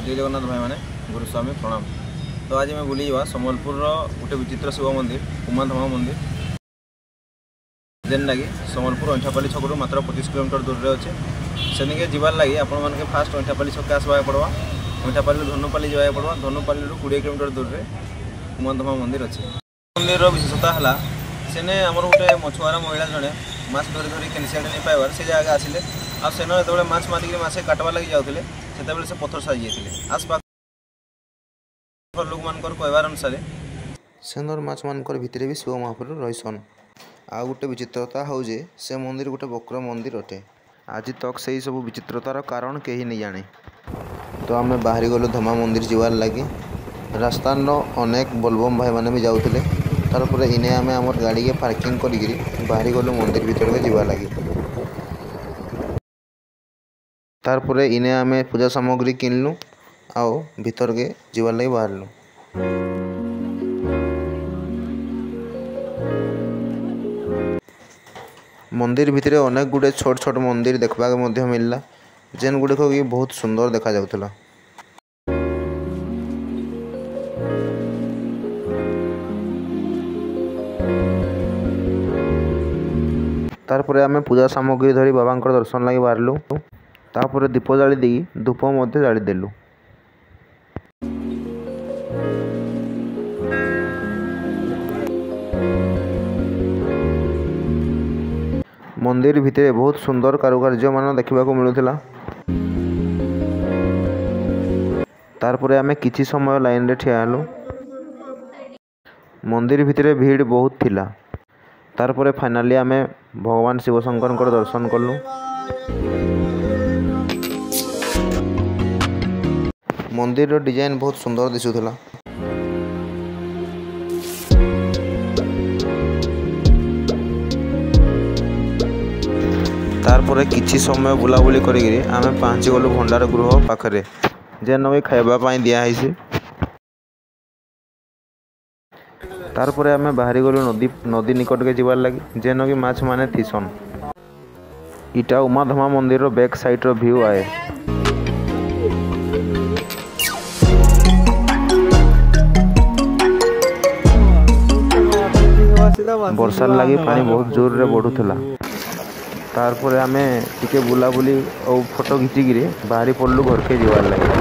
जय जगन्नाथ भाई मैंने गुरुस्वामी प्रणाम। तो आज मैं बुली जा सम्बलपुर गोटे विचित्र शिव मंदिर उमाधमा मंदिर जेनटा कि सम्बलपुर अंठापाली छक मात्र 25 किलोमीटर दूर में अच्छे से जीवार लगे आपण मैंने फास्ट अंठापाली छक आसवा पड़वा। अंठापाली धनुपाली जावाक पड़वा। धनुपाली 20 किलोमीटर दूर में उमाधमा मंदिर अच्छे। मंदिर विशेषता है सेने आमर गोटे मछुआरा महिला जड़े माछ धरी धरी कैनसीआड नहीं पाइबार से जगह आसिले आने जो माछ मारिक मसे काटवा लगी जाते से पथर साजी जाते आसपास लोक मान कहबार अनुसार सेनर माछ मानकर भितर भी शिव महाप्रभु रहीसन। आ गोटे विचित्रता हूँ जे से मंदिर गोटे वक्र मंदिर अटे। आज तक से सब विचित्रतार कारण कहीं नहीं जाने। तो आम बाहरी गलु धमा मंदिर जीवार लगे रास्ता अनेक बोलबम भाई मैंने भी जाऊे तार इने आम आम गाड़ी के पार्किंग करी बाहरी गलु मंदिर भीतर के जीवा लगे। तार इने आम पूजा सामग्री किनलु आओ भीतर के जीवार लगे बाहरलु। मंदिर भितर अनेक गुड़े छोट छोट मंदिर देखा मिलला जेन गुड़िक कि बहुत सुंदर देखा जाउथला। तारपरे आमे पूजा सामग्री धरी बाबांकर दर्शन लगी बाहरलु। तापरे दीप जाली दी धूप मध्य जाली देलु। मंदिर भितर बहुत सुंदर कारुकार्य मान देखा मिलूला। तारपरे आमे किछि समय लाइन रे ठिया हेलु। मंदिर भितर भीड़ बहुत थिला। तारपरे फाइनाली आमे भगवान शिव शंकर दर्शन कलु। मंदिर रो डिजाइन बहुत सुंदर दिसुथला। तारपरे किछि समय बुलाबुली करिगिरी आमे पहुँची गलु भंडार गृह पाखरे जेन भी खाइबा पाई दिया है। तारपरे आमे बाहरी गलु नदी निकट के जीवार लगी जेन कि माछ माने थीसन। इटा उमाधमा मंदिर रो बैक साइड रो व्यू आए। वर्षा लगी पानी बहुत जोर रे बढ़ुला। तारपरे आमे टिके बुलाबुली और फोटो घिचिकी बाहरी पड़लु घर के जीवार लगे।